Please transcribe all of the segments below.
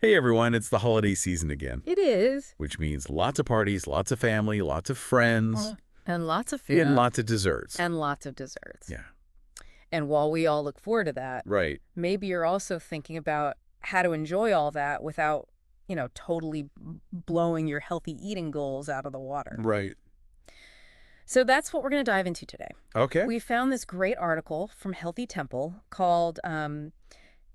Hey everyone, it's the holiday season again, It is. which means lots of parties, lots of family, lots of friends, And lots of food. and lots of desserts. And lots of desserts. Yeah, And while we all look forward to that, right. maybe you're also thinking about how to enjoy all that without, totally blowing your healthy eating goals out of the water. Right. So that's what we're going to dive into today. Okay. We found this great article from Healthy Temple called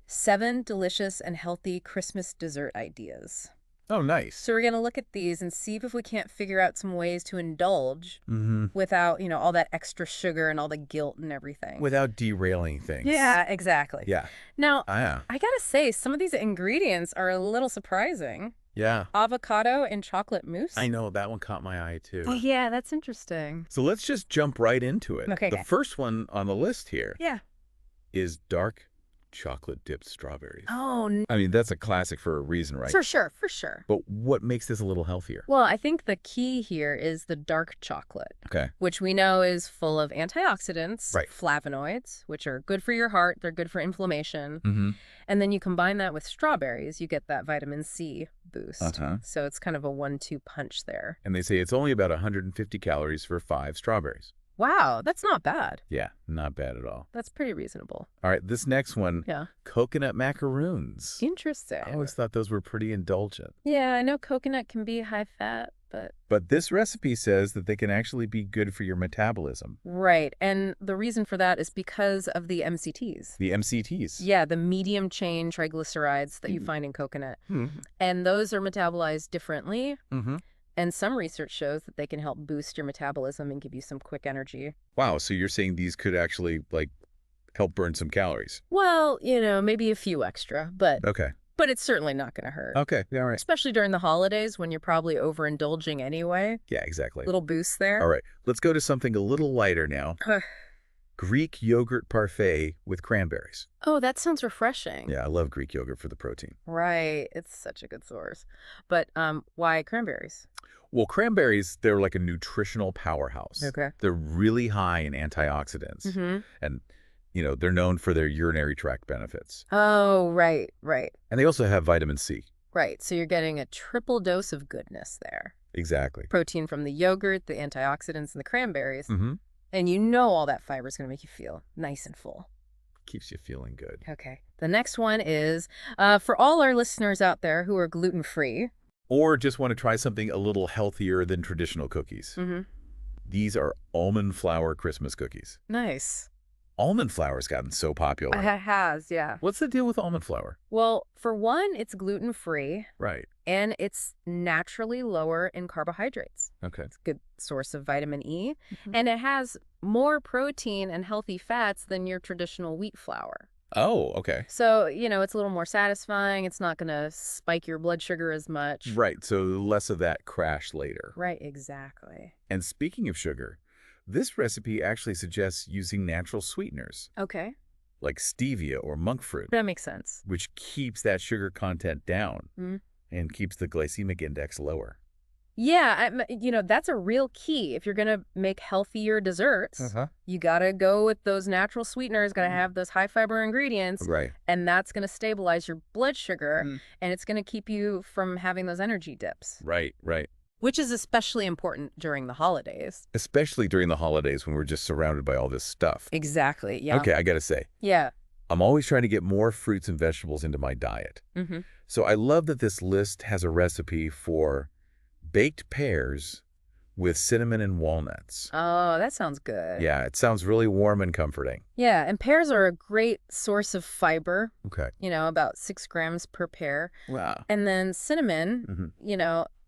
7 Delicious and Healthy Christmas Dessert Ideas. Oh, nice. So we're going to look at these and see if we can't figure out some ways to indulge Mm-hmm. without, all that extra sugar and all the guilt and everything. Without derailing things. Yeah, exactly. Yeah. Now, Yeah. I gotta say, some of these ingredients are a little surprising. Yeah. Avocado and chocolate mousse. I know, that one caught my eye too. Oh, yeah, that's interesting. So let's just jump right into it. Okay. The first one on the list here Yeah. is dark chocolate dipped strawberries. Oh, I mean, that's a classic for a reason, right? for sure, for sure. But what makes this a little healthier? Well, I think the key here is the dark chocolate, Okay. which we know is full of antioxidants, Right. flavonoids, which are good for your heart. They're good for inflammation. Mm-hmm. And then you combine that with strawberries, you get that vitamin C boost. Uh-huh. So it's kind of a 1-2 punch there. And they say it's only about 150 calories for 5 strawberries. Wow, that's not bad. Yeah, not bad at all. That's pretty reasonable. All right, this next one, Yeah. coconut macaroons. Interesting. I always thought those were pretty indulgent. Yeah, I know coconut can be high fat, but... But this recipe says that they can actually be good for your metabolism. Right, and the reason for that is because of the MCTs. The MCTs. Yeah, the medium chain triglycerides that you find in coconut. Mm-hmm. And those are metabolized differently. Mm-hmm. And some research shows that they can help boost your metabolism and give you some quick energy. Wow, so you're saying these could actually, help burn some calories. Well, maybe a few extra, but Okay. it's certainly not going to hurt. Okay, all right. Especially during the holidays when you're probably overindulging anyway. Yeah, exactly. Little boost there. All right, let's go to something a little lighter now. Greek yogurt parfait with cranberries. Oh, that sounds refreshing. Yeah, I love Greek yogurt for the protein. Right. It's such a good source. But why cranberries? Well, cranberries, they're like a nutritional powerhouse. Okay. They're really high in antioxidants. Mm-hmm. And, they're known for their urinary tract benefits. Oh, right, right, And they also have vitamin C. right. So you're getting a triple dose of goodness there. Exactly. Protein from the yogurt, the antioxidants, and the cranberries. Mm-hmm. And you know all that fiber is going to make you feel nice and full. Keeps you feeling good. Okay. The next one is for all our listeners out there who are gluten-free. Or just want to try something a little healthier than traditional cookies. Mm-hmm. These are almond flour Christmas cookies. Nice. Almond flour has gotten so popular. It has, yeah. What's the deal with almond flour? Well, for one, it's gluten-free. Right. And it's naturally lower in carbohydrates. Okay. It's a good source of vitamin E. Mhm. And it has more protein and healthy fats than your traditional wheat flour. Oh, okay. So, it's a little more satisfying. It's not going to spike your blood sugar as much. Right, so less of that crash later. Right, exactly. And speaking of sugar, this recipe actually suggests using natural sweeteners, Okay. like stevia or monk fruit, That makes sense. which keeps that sugar content down Mhm. and keeps the glycemic index lower. Yeah, that's a real key. If you're going to make healthier desserts, you got to go with those natural sweeteners, got to have those high fiber ingredients, Right. and that's going to stabilize your blood sugar, Mm. and it's going to keep you from having those energy dips, Right, right. which is especially important during the holidays. Especially during the holidays when we're just surrounded by all this stuff. Exactly, yeah. Okay, I gotta say, Yeah. I'm always trying to get more fruits and vegetables into my diet. Mm-hmm. So I love that this list has a recipe for baked pears with cinnamon and walnuts. Oh, that sounds good. Yeah, it sounds really warm and comforting. Yeah, and pears are a great source of fiber, Okay. about 6 grams per pear. Wow. And then cinnamon,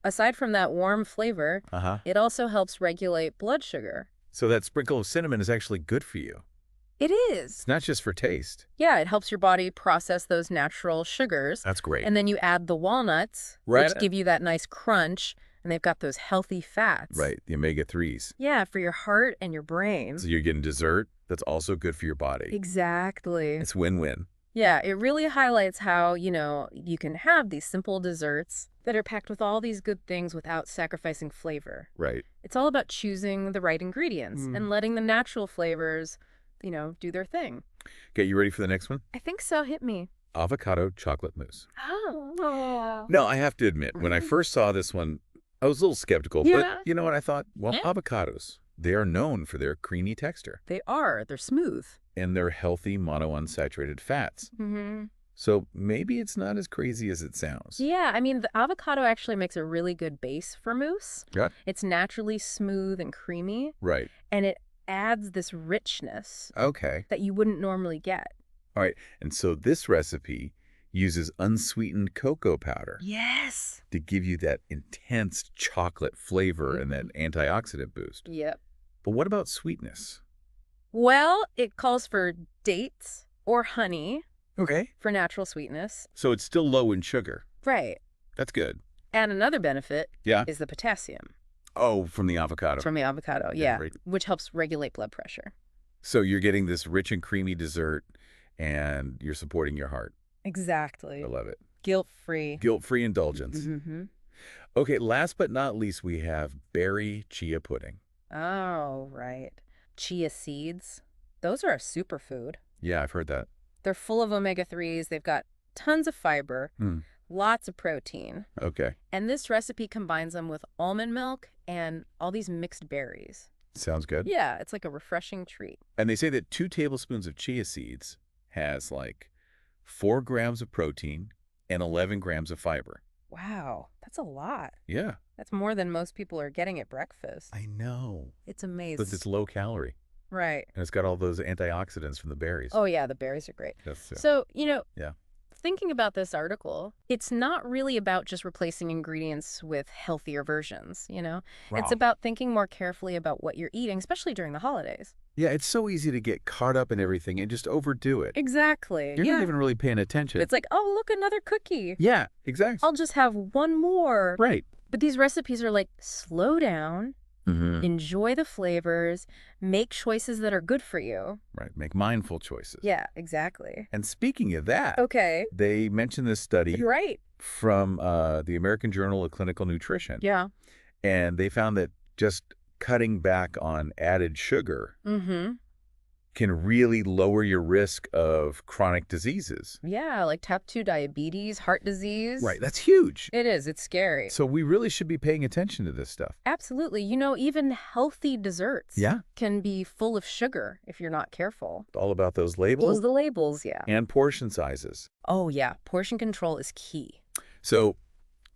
aside from that warm flavor, Uh-huh. it also helps regulate blood sugar. So that sprinkle of cinnamon is actually good for you. It is. It's not just for taste. Yeah, it helps your body process those natural sugars. That's great. And then you add the walnuts, Right. which give you that nice crunch, and they've got those healthy fats. Right, the omega-3s. Yeah, for your heart and your brain. So you're getting dessert that's also good for your body. Exactly. It's win-win. Yeah, it really highlights how, you can have these simple desserts that are packed with all these good things without sacrificing flavor. Right. It's all about choosing the right ingredients and letting the natural flavors, do their thing. Okay, you ready for the next one? I think so. Hit me. avocado chocolate mousse. Oh. No, I have to admit, when I first saw this one, I was a little skeptical. Yeah. But you know what I thought? Well, avocados, they are known for their creamy texture They are. They're smooth. and their healthy monounsaturated fats. Mm-hmm. So maybe it's not as crazy as it sounds. Yeah, I mean, the avocado actually makes a really good base for mousse. Yeah. It's naturally smooth and creamy, Right. and it adds this richness Okay. that you wouldn't normally get. All right. And so this recipe uses unsweetened cocoa powder Yes. to give you that intense chocolate flavor and that antioxidant boost. Yep. But what about sweetness? Well, it calls for dates or honey Okay. for natural sweetness. So it's still low in sugar. Right. That's good. And another benefit Yeah. is the potassium Oh, from the avocado. from the avocado, Yeah, yeah, right. which helps regulate blood pressure. So you're getting this rich and creamy dessert and you're supporting your heart. Exactly. I love it. Guilt-free. Guilt-free indulgence. Mm-hmm. Okay, last but not least, we have berry chia pudding. Oh, right. Chia seeds. Those are a superfood. Yeah, I've heard that. They're full of omega-3s. They've got tons of fiber, lots of protein. Okay. And this recipe combines them with almond milk and all these mixed berries. Sounds good. Yeah, it's like a refreshing treat. And they say that 2 tablespoons of chia seeds has like 4 grams of protein and 11 grams of fiber. Wow, that's a lot. Yeah. That's more than most people are getting at breakfast. I know. It's amazing. But it's low calorie. Right. And it's got all those antioxidants from the berries. Oh, yeah, the berries are great. That's, So, yeah. thinking about this article, it's not really about just replacing ingredients with healthier versions, Wow. It's about thinking more carefully about what you're eating, especially during the holidays. Yeah, it's so easy to get caught up in everything and just overdo it. Exactly. You're not even really paying attention. It's like, oh, look, another cookie. Yeah, exactly. I'll just have one more. Right. But these recipes are like, slow down, Mm-hmm. enjoy the flavors, make choices that are good for you. Right. Make mindful choices. Yeah, exactly. And speaking of that, Okay. they mentioned this study You're right. from the American Journal of Clinical Nutrition. Yeah. And they found that just cutting back on added sugar Mm-hmm. can really lower your risk of chronic diseases. Yeah, like type 2 diabetes, heart disease. Right. That's huge. It is. It's scary. So we really should be paying attention to this stuff. Absolutely. Even healthy desserts Yeah. can be full of sugar if you're not careful. All about those labels Those the labels, yeah. and portion sizes. Oh, yeah. Portion control is key. So,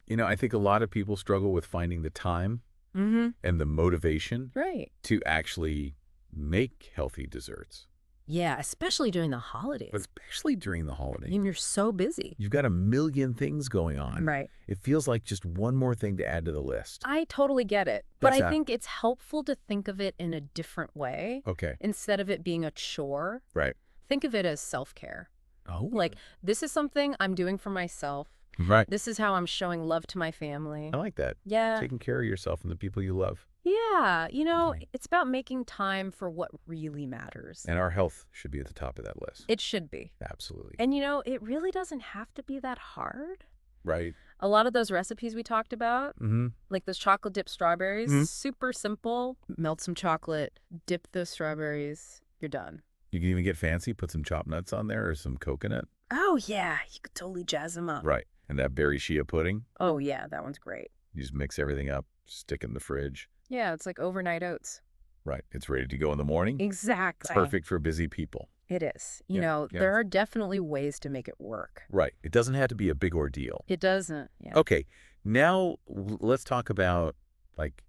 I think a lot of people struggle with finding the time Mm-hmm. and the motivation Right. to actually make healthy desserts, Yeah, especially during the holidays. especially during the holiday. You're so busy. You've got a million things going on. Right. It feels like just one more thing to add to the list. I totally get it. But What's I that? think it's helpful to think of it in a different way. Okay. Instead of it being a chore, Right. think of it as self-care. Oh. Like, this is something I'm doing for myself. Right. This is how I'm showing love to my family. I like that. Yeah. Taking care of yourself and the people you love. Yeah. Right. It's about making time for what really matters. And our health should be at the top of that list. It should be. Absolutely. And, it really doesn't have to be that hard. Right. A lot of those recipes we talked about, Mm-hmm. like those chocolate dipped strawberries, Mhm. super simple. Melt some chocolate, dip those strawberries, you're done. You can even get fancy, put some chopped nuts on there or some coconut. Oh, yeah. You could totally jazz them up. Right. And that berry chia pudding, Oh, yeah. That one's great. you just mix everything up, stick it in the fridge. Yeah, it's like overnight oats. Right. It's ready to go in the morning. Exactly. It's perfect for busy people. It is. Yeah, There are definitely ways to make it work. Right. It doesn't have to be a big ordeal. It doesn't. Yeah. Okay. Now let's talk about like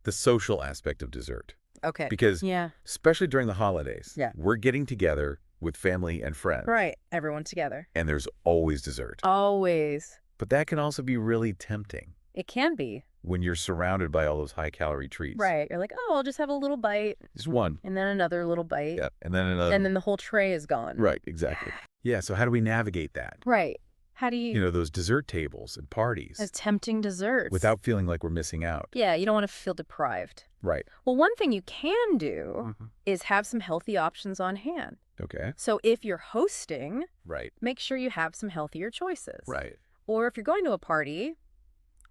the social aspect of dessert. Okay. Because Yeah. especially during the holidays, Yeah. we're getting together with family and friends. Right. Everyone together. And there's always dessert. Always. But that can also be really tempting It can be. when you're surrounded by all those high-calorie treats. Right. You're like, oh, I'll just have a little bite Just one. and then another little bite. Yeah. And then another. And then the whole tray is gone. Right. Exactly. Yeah. So how do we navigate that? Right. How do you, Those dessert tables and parties as tempting desserts. without feeling like we're missing out. Yeah, you don't want to feel deprived. Right. Well, one thing you can do Mhm. is have some healthy options on hand. Okay. So if you're hosting, Right. make sure you have some healthier choices. Right. Or if you're going to a party,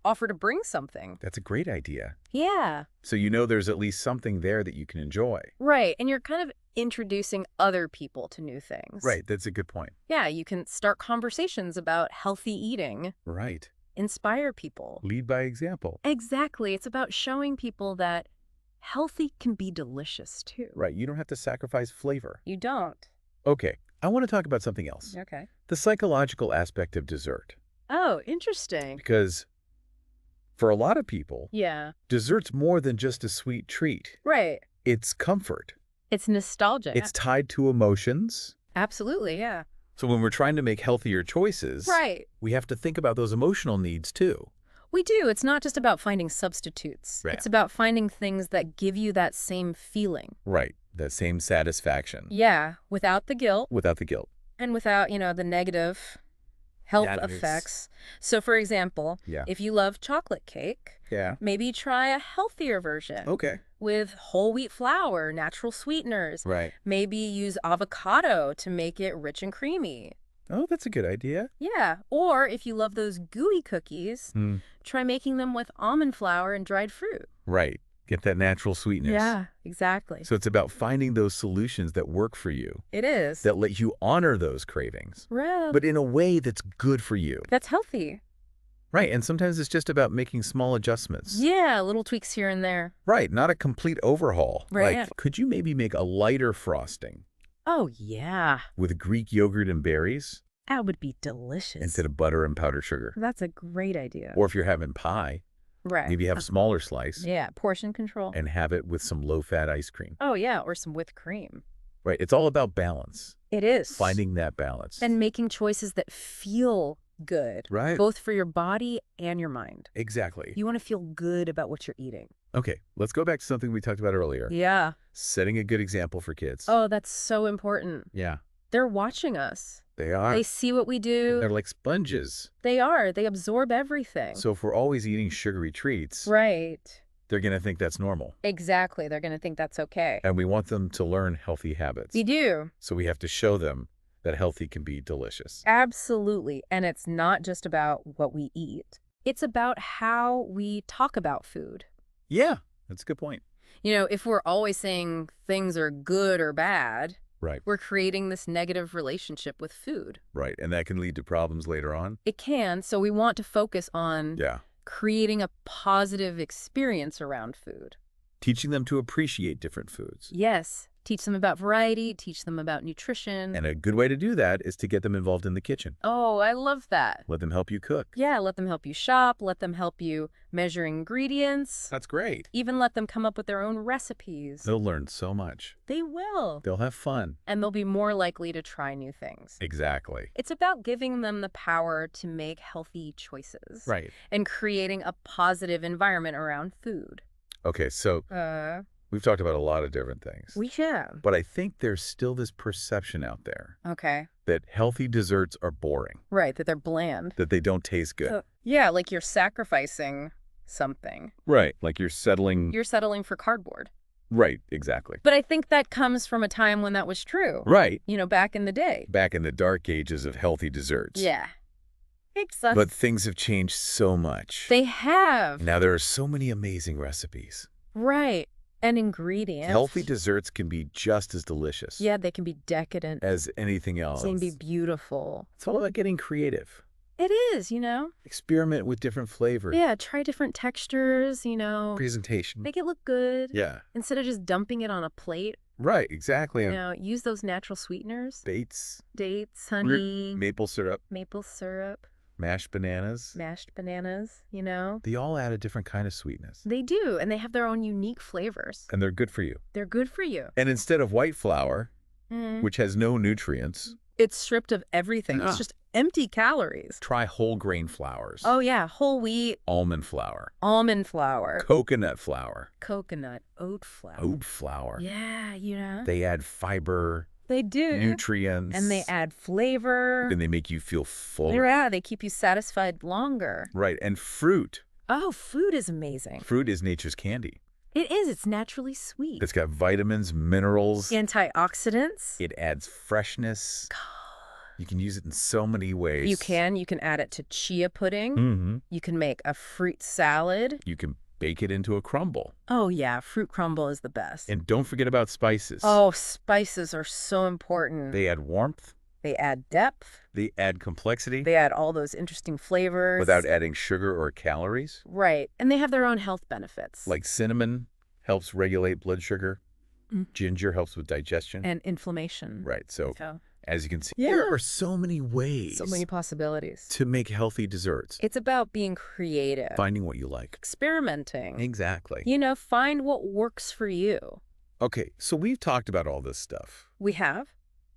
offer to bring something. That's a great idea. Yeah. So there's at least something there that you can enjoy. Right. And you're kind of introducing other people to new things. Right, that's a good point. Yeah, you can start conversations about healthy eating. Right. Inspire people. Lead by example. Exactly. It's about showing people that healthy can be delicious, too. Right, you don't have to sacrifice flavor. You don't. Okay, I want to talk about something else. Okay. The psychological aspect of dessert. Oh, interesting. Because for a lot of people, Yeah. dessert's more than just a sweet treat. Right. It's comfort. It's nostalgia. It's tied to emotions. Absolutely, yeah. So when we're trying to make healthier choices, Right. we have to think about those emotional needs too. We do. It's not just about finding substitutes. Right. It's about finding things that give you that same feeling. Right. That same satisfaction. Yeah, without the guilt Without the guilt. and without, the negative health That is- effects. So, for example, Yeah. if you love chocolate cake, Yeah. maybe try a healthier version Okay. with whole wheat flour, natural sweeteners. Right. Maybe use avocado to make it rich and creamy. Oh, that's a good idea. Yeah. Or if you love those gooey cookies, try making them with almond flour and dried fruit. Right. Get that natural sweetness. Yeah, exactly. So it's about finding those solutions that work for you, It is. that let you honor those cravings, Right. but in a way that's good for you. That's healthy. Right. And sometimes it's just about making small adjustments. Yeah, little tweaks here and there. Right. Not a complete overhaul. Right. Like, could you maybe make a lighter frosting Oh, yeah. with Greek yogurt and berries That would be delicious. instead of butter and powdered sugar? That's a great idea. Or if you're having pie, Right. maybe have a smaller slice Yeah, portion control. and have it with some low-fat ice cream. Oh, yeah, or some whipped cream. Right. It's all about balance. It is. Finding that balance. And making choices that feel good. Right. Both for your body and your mind. Exactly. You want to feel good about what you're eating. Okay, let's go back to something we talked about earlier. Yeah. Setting a good example for kids. Oh, that's so important. Yeah, They're watching us. they are. They see what we do. They're like sponges. They are. They absorb everything. So if we're always eating sugary treats, Right. they're going to think that's normal. Exactly. They're going to think that's okay. And we want them to learn healthy habits. We do. So we have to show them that healthy can be delicious. Absolutely. And it's not just about what we eat. It's about how we talk about food. Yeah, that's a good point. If we're always saying things are good or bad, Right, we're creating this negative relationship with food. right. And that can lead to problems later on. It can, so we want to focus on Yeah. creating a positive experience around food. Teaching them to appreciate different foods. Yes, teach them about variety, teach them about nutrition. And a good way to do that is to get them involved in the kitchen. Oh, I love that. Let them help you cook. Yeah, let them help you shop, let them help you measure ingredients, That's great. even let them come up with their own recipes. They'll learn so much. They will. They'll have fun. And they'll be more likely to try new things. Exactly. It's about giving them the power to make healthy choices. Right. And creating a positive environment around food. Okay, so we've talked about a lot of different things. We have. But I think there's still this perception out there Okay. that healthy desserts are boring, Right, that they're bland. that they don't taste good. Yeah, like you're sacrificing something. Right. Like you're settling. You're settling for cardboard. Right, exactly. But I think that comes from a time when that was true. Right. Back in the day. Back in the dark ages of healthy desserts. Yeah. Exactly. But things have changed so much. They have. Now there are so many amazing recipes. Right. And ingredients. Healthy desserts can be just as delicious. Yeah, they can be decadent. As anything else. They can be beautiful. It's all about getting creative. It is, Experiment with different flavors. Yeah, try different textures, Presentation. Make it look good. Yeah. Instead of just dumping it on a plate, Right, exactly. use those natural sweeteners. Dates, Dates, honey, maple syrup, maple syrup, mashed bananas. mashed bananas, They all add a different kind of sweetness. They do, and they have their own unique flavors. And they're good for you. They're good for you. And instead of white flour, Mm. which has no nutrients, It's stripped of everything. Ah. It's just empty calories. try whole grain flours. Oh, yeah, whole wheat, Almond flour. almond flour, Coconut flour. coconut, oat flour. Oat flour. Yeah, They add fiber, They do. nutrients. And they add flavor. And they make you feel full. Yeah, they keep you satisfied longer. Right. And fruit. Oh, food is amazing. Fruit is nature's candy. It is. It's naturally sweet. It's got vitamins, minerals. Antioxidants. It adds freshness. You can use it in so many ways. You can add it to chia pudding. Mm-hmm. You can make a fruit salad. You can bake it into a crumble. Oh, yeah. Fruit crumble is the best. And don't forget about spices. Oh, spices are so important. They add warmth. They add depth. They add complexity. They add all those interesting flavors. Without adding sugar or calories. Right. And they have their own health benefits. Like cinnamon helps regulate blood sugar. Ginger helps with digestion. And inflammation. Right. So, as you can see, yeah, there are so many ways. So many possibilities. To make healthy desserts. It's about being creative. Finding what you like. Experimenting. Exactly. You know, find what works for you. Okay, so we've talked about all this stuff. We have?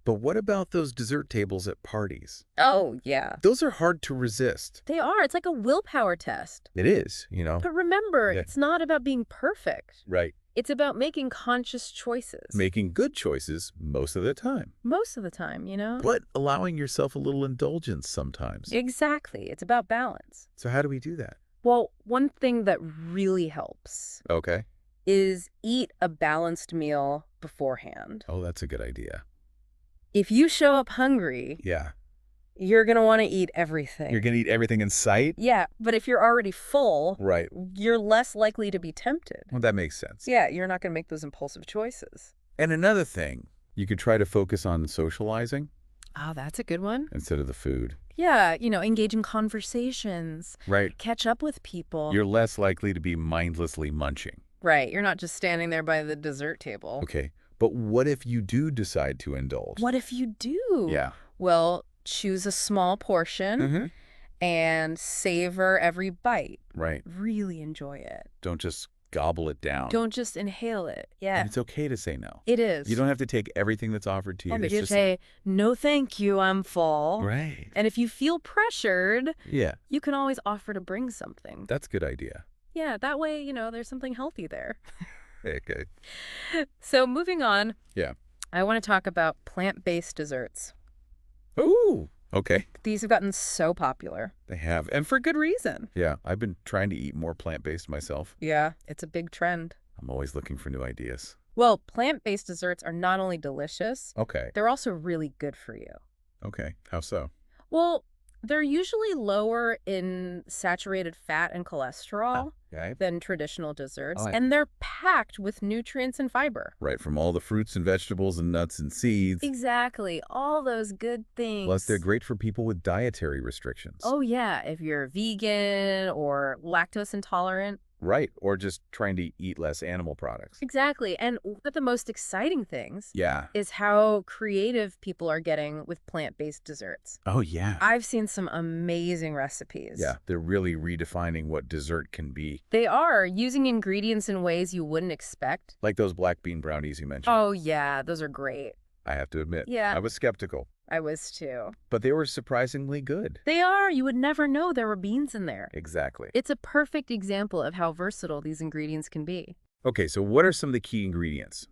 But what about those dessert tables at parties? Oh, yeah. Those are hard to resist. They are. It's like a willpower test. It is, you know. But remember, it's not about being perfect. Right. It's about making conscious choices. Making good choices most of the time. Most of the time, you know? But allowing yourself a little indulgence sometimes. Exactly. It's about balance. So how do we do that? Well, one thing that really helps is eat a balanced meal beforehand. Oh, that's a good idea. If you show up hungry, you're going to want to eat everything. You're going to eat everything in sight? Yeah, but if you're already full, you're less likely to be tempted. Well, that makes sense. Yeah, you're not going to make those impulsive choices. And another thing, you could try to focus on socializing. Oh, that's a good one. Instead of the food. Yeah, you know, engage in conversations. Right. Catch up with people. You're less likely to be mindlessly munching. Right. You're not just standing there by the dessert table. Okay. But what if you do decide to indulge? What if you do? Yeah. Well, choose a small portion and savor every bite. Right. Really enjoy it. Don't just gobble it down. Don't just inhale it. Yeah. And it's okay to say no. It is. You don't have to take everything that's offered to you. But you say, no, thank you, I'm full. Right. And if you feel pressured, you can always offer to bring something. That's a good idea. Yeah, that way, you know, there's something healthy there. Okay. So moving on. Yeah. I want to talk about plant-based desserts. Ooh. Okay. These have gotten so popular. They have. And for good reason. Yeah. I've been trying to eat more plant-based myself. Yeah. It's a big trend. I'm always looking for new ideas. Well, plant-based desserts are not only delicious. Okay. They're also really good for you. Okay. How so? Well, they're usually lower in saturated fat and cholesterol than traditional desserts, and they're packed with nutrients and fiber. Right, from all the fruits and vegetables and nuts and seeds. Exactly, all those good things. Plus, they're great for people with dietary restrictions. Oh, yeah, if you're vegan or lactose intolerant. Right, or just trying to eat less animal products. Exactly, and one of the most exciting things Yeah. is how creative people are getting with plant-based desserts. Oh, yeah. I've seen some amazing recipes. Yeah, they're really redefining what dessert can be. They are, using ingredients in ways you wouldn't expect. Like those black bean brownies you mentioned. Oh, yeah, those are great. I have to admit, Yeah. I was skeptical. I was too. But they were surprisingly good. They are. You would never know there were beans in there. Exactly. It's a perfect example of how versatile these ingredients can be. Okay, so what are some of the key ingredients?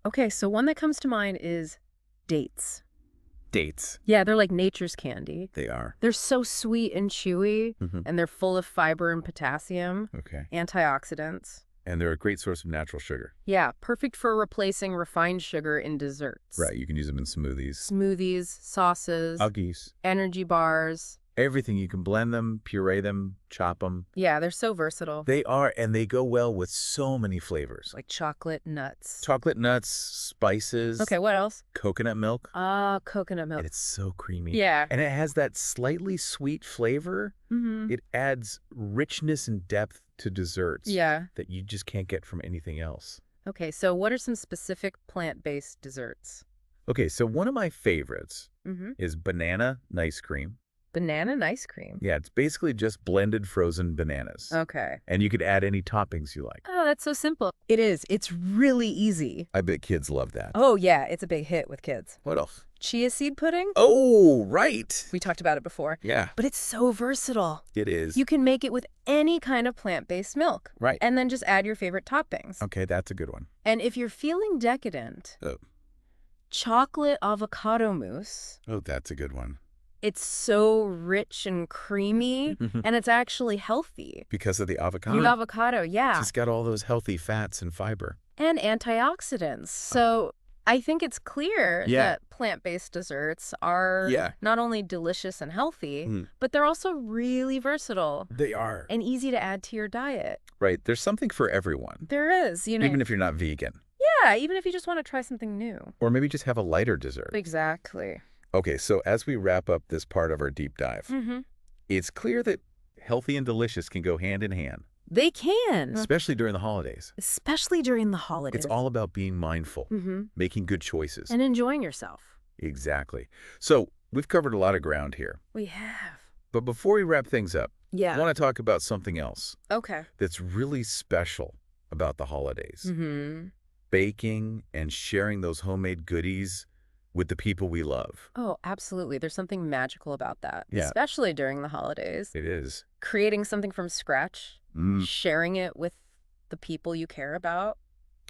Okay, so one that comes to mind is dates. Dates. Yeah, they're like nature's candy. They are. They're so sweet and chewy, and they're full of fiber and potassium, antioxidants. And they're a great source of natural sugar. Yeah, perfect for replacing refined sugar in desserts. Right, you can use them in smoothies. Smoothies, sauces, Huggies. energy bars. Everything. You can blend them, puree them, chop them. Yeah, they're so versatile. They are, and they go well with so many flavors. Like chocolate, nuts. Chocolate, nuts, spices. Okay, what else? Coconut milk. Ah, coconut milk. And it's so creamy. Yeah. And it has that slightly sweet flavor. Mm-hmm. It adds richness and depth to desserts. Yeah. That you just can't get from anything else. Okay, so what are some specific plant-based desserts? Okay, so one of my favorites is banana ice cream. Banana ice cream? Yeah, it's basically just blended frozen bananas. Okay. And you could add any toppings you like. Oh, that's so simple. It is. It's really easy. I bet kids love that. Oh, yeah. It's a big hit with kids. What else? Chia seed pudding? Oh, right. We talked about it before. Yeah. But it's so versatile. It is. You can make it with any kind of plant-based milk. Right. And then just add your favorite toppings. Okay, that's a good one. And if you're feeling decadent, chocolate avocado mousse. Oh, that's a good one. It's so rich and creamy, and it's actually healthy. Because of the avocado? The avocado, yeah. It's got all those healthy fats and fiber. And antioxidants. So I think it's clear Yeah. that plant-based desserts are Yeah. not only delicious and healthy, but they're also really versatile They are. and easy to add to your diet. Right. There's something for everyone. There is, Even if you're not vegan. Yeah, even if you just want to try something new. Or maybe just have a lighter dessert. Exactly. Okay, so as we wrap up this part of our deep dive, it's clear that healthy and delicious can go hand in hand. They can. Especially during the holidays. Especially during the holidays. It's all about being mindful, making good choices. And enjoying yourself. Exactly. So we've covered a lot of ground here. We have. But before we wrap things up, Yeah. I want to talk about something else. Okay. That's really special about the holidays. Baking and sharing those homemade goodies with the people we love. Oh, absolutely. There's something magical about that. Yeah. Especially during the holidays. It is. Creating something from scratch. Sharing it with the people you care about.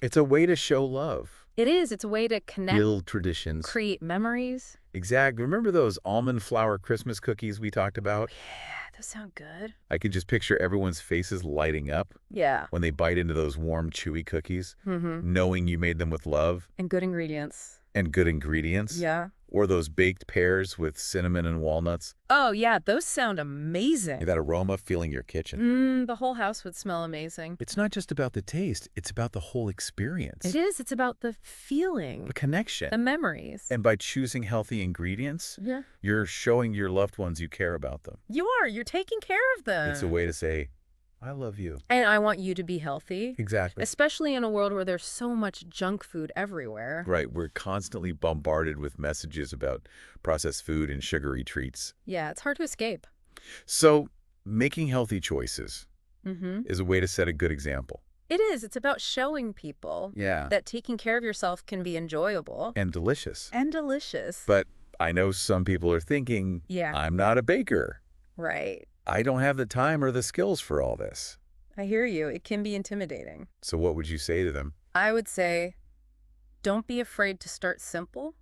It's a way to show love. It is. It's a way to connect. Build traditions. Create memories. Exactly. Remember those almond flour Christmas cookies we talked about? Yeah, those sound good. I could just picture everyone's faces lighting up. Yeah. When they bite into those warm, chewy cookies, knowing you made them with love. And good ingredients. And good ingredients. Yeah. Or those baked pears with cinnamon and walnuts. Oh, yeah. Those sound amazing. That aroma filling your kitchen. The whole house would smell amazing. It's not just about the taste. It's about the whole experience. It is. It's about the feeling. The connection. The memories. And by choosing healthy ingredients, you're showing your loved ones you care about them. You are. You're taking care of them. It's a way to say, I love you. And I want you to be healthy. Exactly. Especially in a world where there's so much junk food everywhere. Right. We're constantly bombarded with messages about processed food and sugary treats. Yeah, it's hard to escape. So making healthy choices is a way to set a good example. It is. It's about showing people that taking care of yourself can be enjoyable. And delicious. And delicious. But I know some people are thinking, I'm not a baker. Right. I don't have the time or the skills for all this. I hear you. It can be intimidating. So what would you say to them? I would say, don't be afraid to start simple.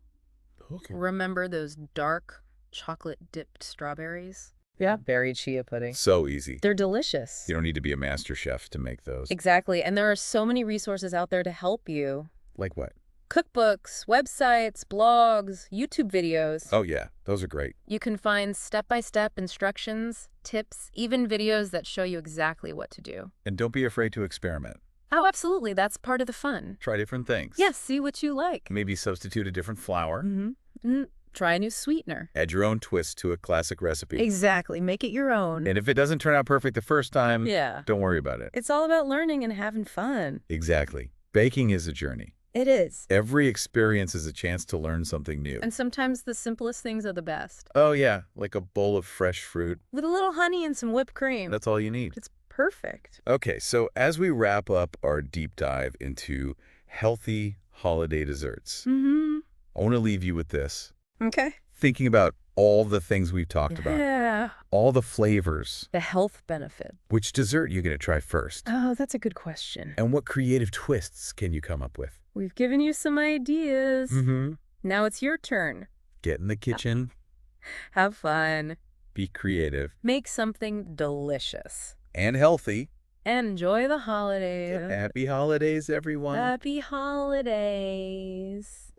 Okay. Remember those dark chocolate-dipped strawberries? Yeah, berry chia pudding. So easy. They're delicious. You don't need to be a master chef to make those. Exactly. And there are so many resources out there to help you. Like what? Cookbooks, websites, blogs, YouTube videos. Oh, yeah. Those are great. You can find step-by-step instructions, tips, even videos that show you exactly what to do. And don't be afraid to experiment. Oh, absolutely. That's part of the fun. Try different things. Yes, see what you like. Maybe substitute a different flour. Try a new sweetener. Add your own twist to a classic recipe. Exactly. Make it your own. And if it doesn't turn out perfect the first time, Yeah. don't worry about it. It's all about learning and having fun. Exactly. Baking is a journey. It is. Every experience is a chance to learn something new. And sometimes the simplest things are the best. Oh, yeah, like a bowl of fresh fruit. With a little honey and some whipped cream. That's all you need. It's perfect. Okay, so as we wrap up our deep dive into healthy holiday desserts, I want to leave you with this. Okay. Thinking about all the things we've talked about. Yeah. All the flavors. The health benefit. Which dessert are you going to try first? Oh, that's a good question. And what creative twists can you come up with? We've given you some ideas. Now it's your turn. Get in the kitchen. Have fun. Be creative. Make something delicious. And healthy. And enjoy the holidays. Happy holidays, everyone. Happy holidays.